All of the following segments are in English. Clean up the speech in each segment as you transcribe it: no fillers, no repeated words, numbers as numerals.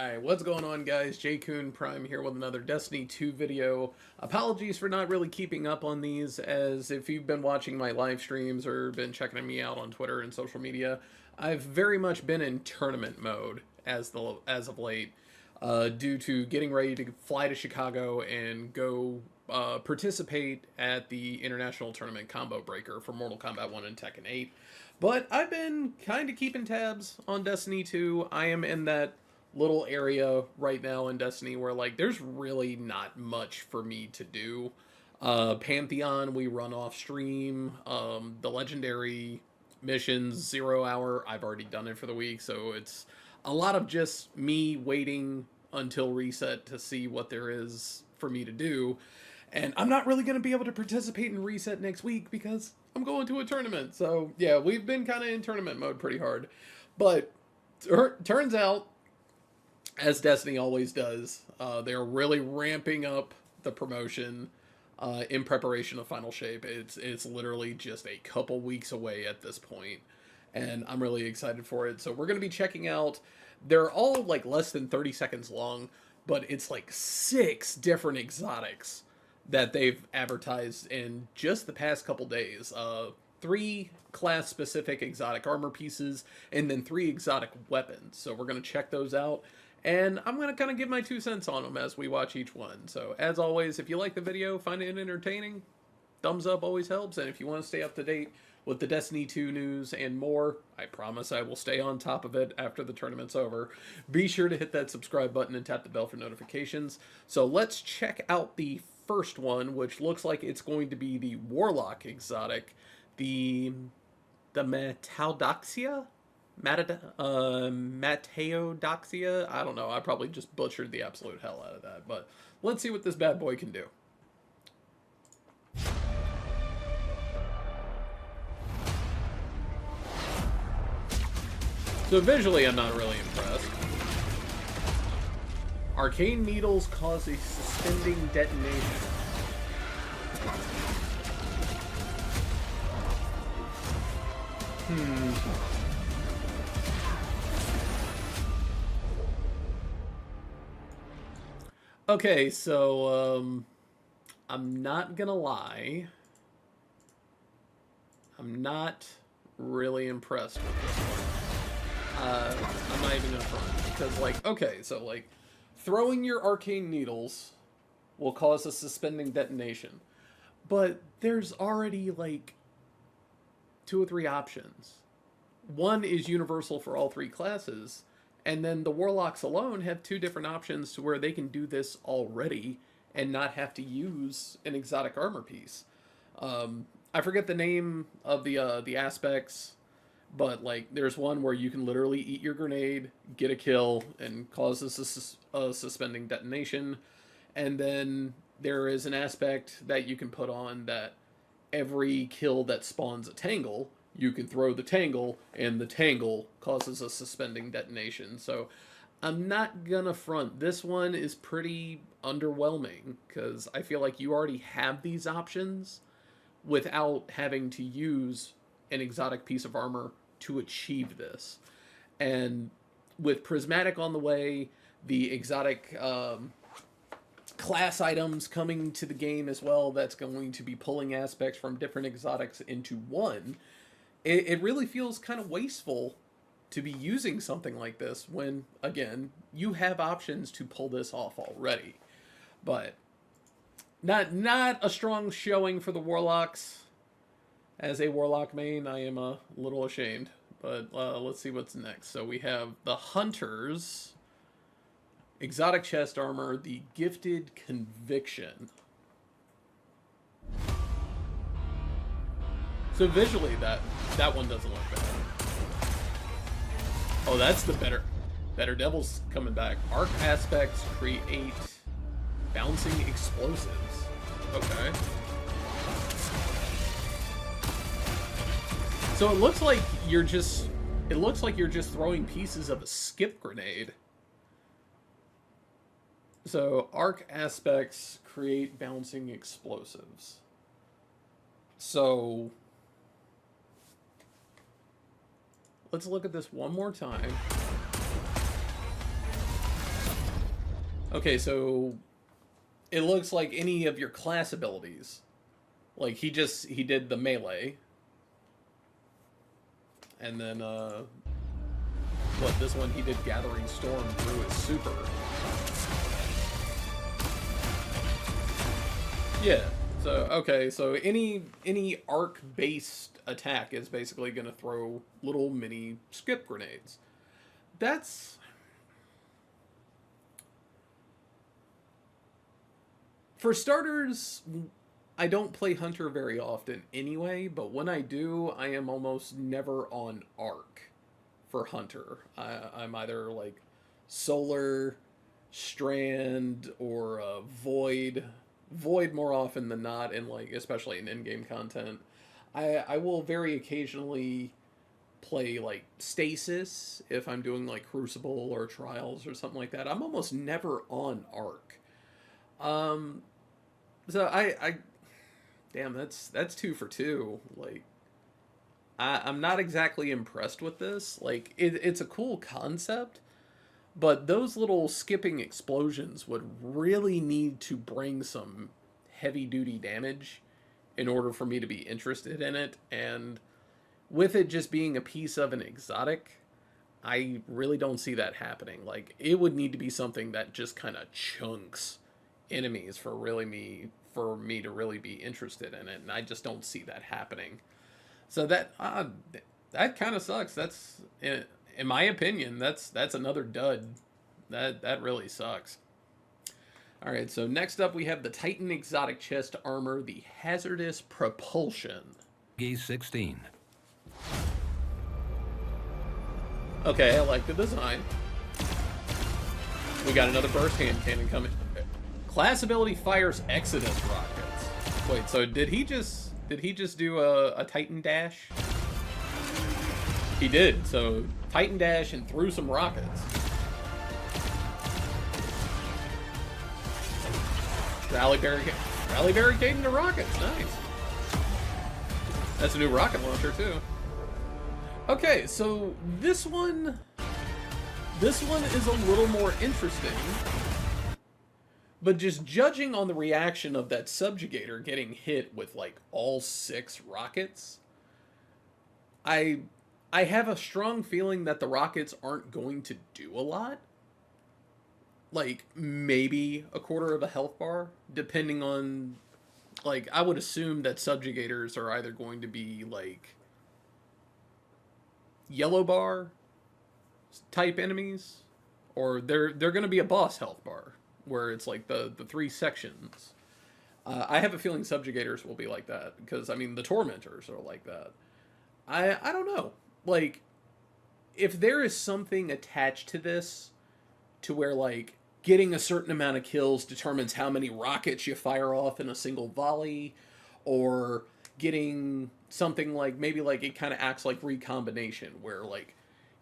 Alright, what's going on guys? Jaycoon Prime here with another Destiny 2 video. Apologies for not really keeping up on these, as if you've been watching my live streams or been checking me out on Twitter and social media, I've very much been in tournament mode as of late, due to getting ready to fly to Chicago and go participate at the International Tournament Combo Breaker for Mortal Kombat 1 and Tekken 8. But I've been kind of keeping tabs on Destiny 2. I am in that little area right now in Destiny where, like, there's really not much for me to do. Pantheon, we run off stream. The legendary missions, 0 hour, I've already done it for the week, so it's a lot of just me waiting until reset to see what there is for me to do. And I'm not really going to be able to participate in reset next week because I'm going to a tournament. So yeah, we've been kind of in tournament mode pretty hard. But turns out, as Destiny always does, they're really ramping up the promotion in preparation of Final Shape. It's literally just a couple weeks away at this point, and I'm really excited for it. So we're going to be checking out, they're all like less than 30 seconds long, but it's like 6 different exotics that they've advertised in just the past couple days. 3 class-specific exotic armor pieces, and then 3 exotic weapons. So we're going to check those out, and I'm going to kind of give my 2 cents on them as we watch each one. So, as always, if you like the video, find it entertaining, thumbs up always helps. And if you want to stay up to date with the Destiny 2 news and more, I promise I will stay on top of it after the tournament's over. Be sure to hit that subscribe button and tap the bell for notifications. So let's check out the first one, which looks like it's going to be the Warlock exotic, the Mataudoxia? Mateodoxia? I don't know. I probably just butchered the absolute hell out of that. But let's see what this bad boy can do. So visually, I'm not really impressed. Arcane needles cause a suspending detonation. Okay, so, I'm not gonna lie. I'm not really impressed with this one. I'm not even gonna front, because, like, okay, so, like, throwing your arcane needles will cause a suspending detonation. But there's already, like, 2 or 3 options. One is universal for all 3 classes, and then the Warlocks alone have 2 different options to where they can do this already and not have to use an exotic armor piece. I forget the name of the aspects, but, like, there's one where you can literally eat your grenade, get a kill, and cause a suspending detonation. And then there is an aspect that you can put on that every kill that spawns a tangle, you can throw the tangle, and the tangle causes a suspending detonation. So I'm not gonna front. This one is pretty underwhelming, because I feel like you already have these options without having to use an exotic piece of armor to achieve this. And with Prismatic on the way, the exotic class items coming to the game as well, that's going to be pulling aspects from different exotics into one, it really feels kind of wasteful to be using something like this when, again, you have options to pull this off already. But not a strong showing for the Warlocks. As a Warlock main, I am a little ashamed. But let's see what's next. So we have the Hunters, exotic chest armor, the Gifted Conviction. So visually, that one doesn't look bad. Oh, that's the better Devil's coming back. Arc aspects create bouncing explosives. Okay. So it looks like you're just throwing pieces of a skip grenade. So arc aspects create bouncing explosives. So let's look at this one more time. Okay, so it looks like any of your class abilities. Like he did the melee. And then what, this one he did Gathering Storm through his super. Yeah. So okay, so any arc based attack is basically gonna throw little mini skip grenades. That's for starters, I don't play Hunter very often anyway, but when I do, I am almost never on arc for Hunter. I'm either like Solar, Strand, or Void. Void more often than not, in like especially in in-game content. I will very occasionally play like Stasis if I'm doing like Crucible or Trials or something like that. I'm almost never on arc. Um, so I damn, that's two for two. Like I'm not exactly impressed with this. Like it's a cool concept, but those little skipping explosions would really need to bring some heavy duty damage in order for me to be interested in it. And with it just being a piece of an exotic, I really don't see that happening. Like it would need to be something that just kind of chunks enemies for me to really be interested in it, and I just don't see that happening. So that kind of sucks. That's in my opinion, that's another dud. That really sucks. All right, so next up we have the Titan exotic chest armor, the hazardous propulsion. G16. Okay, I like the design. We got another burst hand cannon coming. Class ability fires Exodus rockets. Wait, so did he just do a Titan dash? He did. So Titan dash and threw some rockets. Rally barricade into rockets. Nice. That's a new rocket launcher too. Okay, so this one is a little more interesting. But just judging on the reaction of that subjugator getting hit with like all 6 rockets, I have a strong feeling that the rockets aren't going to do a lot. Like maybe a quarter of a health bar, depending on, like, I would assume that subjugators are either going to be like yellow bar type enemies, or they're going to be a boss health bar where it's like the 3 sections. I have a feeling subjugators will be like that because I mean the tormentors are like that. I don't know. Like if there is something attached to this to where like getting a certain amount of kills determines how many rockets you fire off in a single volley, or getting something like maybe like it kind of acts like recombination where like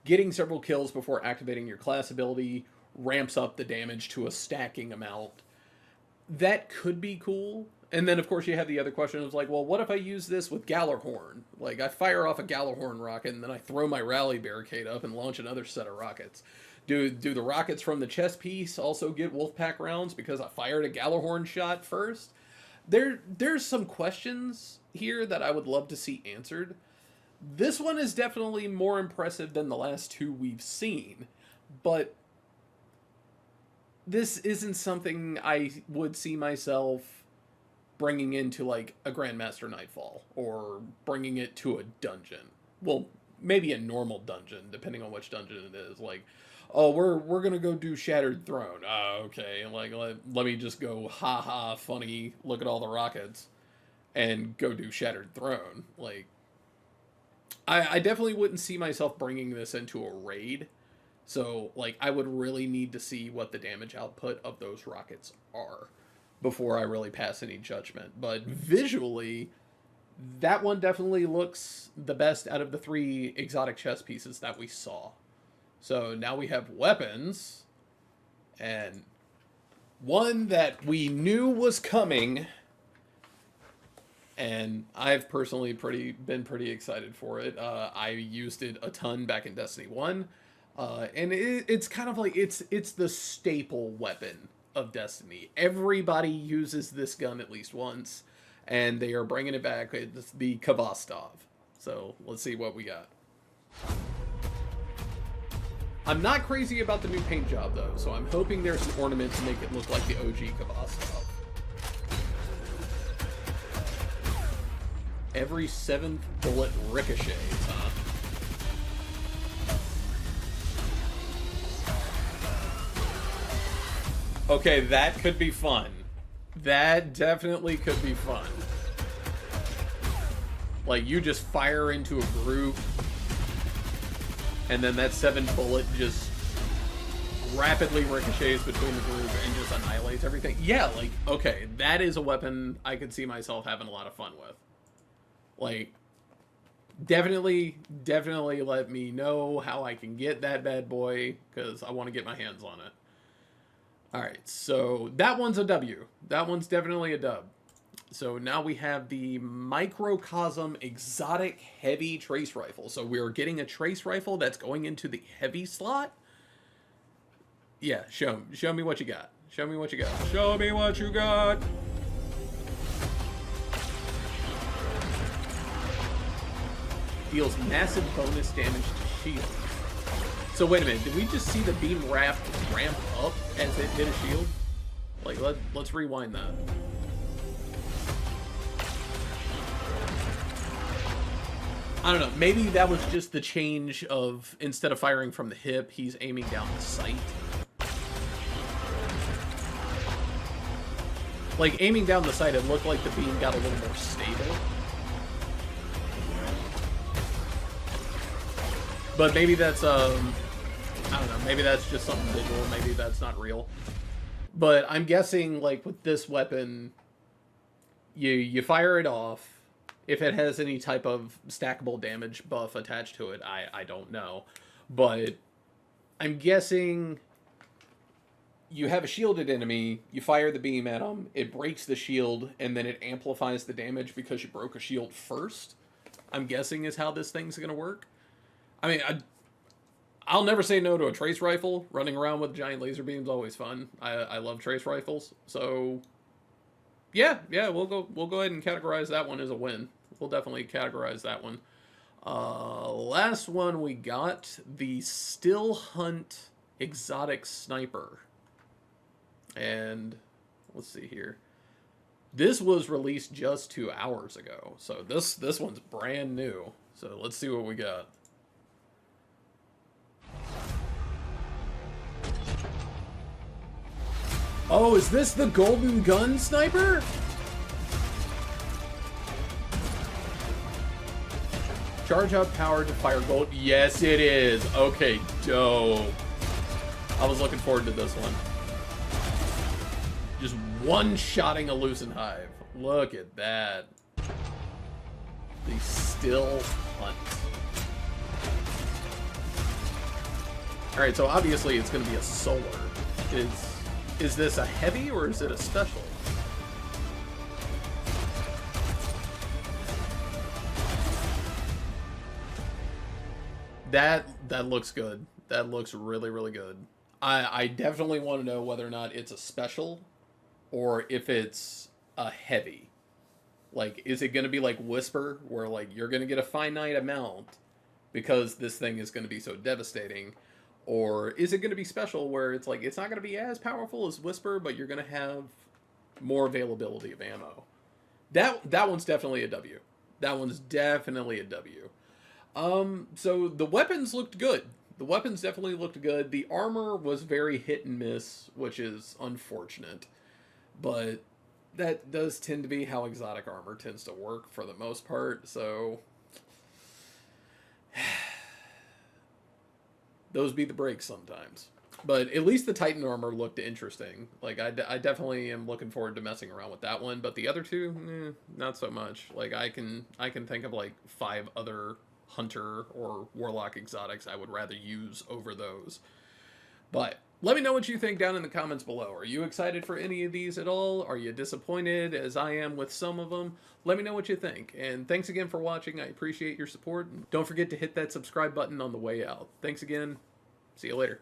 getting several kills before activating your class ability ramps up the damage to a stacking amount. That could be cool. And then, of course, you have the other question of like, well, what if I use this with Gallarhorn? Like, I fire off a Gallarhorn rocket, and then I throw my rally barricade up and launch another set of rockets. Do the rockets from the chest piece also get Wolfpack rounds because I fired a Gallarhorn shot first? There's some questions here that I would love to see answered. This one is definitely more impressive than the last 2 we've seen, but this isn't something I would see myself bringing into like a Grandmaster Nightfall or bringing it to a dungeon. Well, maybe a normal dungeon, depending on which dungeon it is. Like, oh, we're gonna go do Shattered Throne. Oh, okay. Like, let me just go, ha, funny, look at all the rockets, and go do Shattered Throne. Like, I definitely wouldn't see myself bringing this into a raid. So, like, I would really need to see what the damage output of those rockets are before I really pass any judgment. But visually, that one definitely looks the best out of the 3 exotic chess pieces that we saw. So now we have weapons, and one that we knew was coming, and I've personally been pretty excited for it. I used it a ton back in Destiny 1. And it's kind of like it's the staple weapon of Destiny. Everybody uses this gun at least once, and they are bringing it back. It's the Kvastov. So let's see what we got. I'm not crazy about the new paint job though, so I'm hoping there's an ornament to make it look like the OG Kvastov. Every 7th bullet ricochets, huh? Okay, that could be fun. That definitely could be fun. Like, you just fire into a group, and then that 7th bullet just rapidly ricochets between the group and just annihilates everything. Yeah, like, okay, that is a weapon I could see myself having a lot of fun with. Like, definitely let me know how I can get that bad boy, because I want to get my hands on it. Alright, so that one's a W. That one's definitely a dub. So now we have the Microcosm Exotic Heavy Trace Rifle. So we're getting a trace rifle that's going into the heavy slot. Yeah, show me what you got. Show me what you got. Show me what you got. Deals massive bonus damage to shield. So wait a minute, did we just see the beam ramp up as it hit a shield? Like, let's rewind that. I don't know, maybe that was just the change of, instead of firing from the hip, he's aiming down the sight. Like, aiming down the sight, it looked like the beam got a little more stable. But maybe that's, I don't know, maybe that's just something visual, maybe that's not real. But I'm guessing, like, with this weapon, you fire it off. If it has any type of stackable damage buff attached to it, I don't know. But I'm guessing you have a shielded enemy, you fire the beam at them, it breaks the shield, and then it amplifies the damage because you broke a shield first. I'm guessing is how this thing's going to work. I mean, I'll never say no to a trace rifle. Running around with giant laser beams always fun. I love trace rifles. So yeah, we'll go ahead and categorize that one as a win. We'll definitely categorize that one. Last one we got, the Still Hunt Exotic Sniper. And let's see here. This was released just 2 hours ago. So this one's brand new. So let's see what we got. Oh, is this the Golden Gun Sniper? Charge up power to fire gold. Yes, it is. Okay, dope. I was looking forward to this one. Just one-shotting a Lucent Hive. Look at that. The Still Hunt. Alright, so obviously it's going to be a solar. Is this a heavy or is it a special? That looks good. That looks really, really good. I definitely want to know whether or not it's a special or if it's a heavy. Like, is it going to be like Whisper, where like you're going to get a finite amount because this thing is going to be so devastating? Or is it going to be special, where it's like it's not going to be as powerful as Whisper, but you're going to have more availability of ammo? That one's definitely a W. That one's definitely a W. So the weapons looked good. The weapons definitely looked good. The armor was very hit and miss, which is unfortunate. But that does tend to be how exotic armor tends to work for the most part, so those be the breaks sometimes. But at least the Titan armor looked interesting. Like, I definitely am looking forward to messing around with that one, but the other two, not so much. Like, I can think of like 5 other Hunter or Warlock exotics I would rather use over those. But let me know what you think down in the comments below. Are you excited for any of these at all? Are you disappointed as I am with some of them? Let me know what you think. And thanks again for watching. I appreciate your support. Don't forget to hit that subscribe button on the way out. Thanks again. See you later.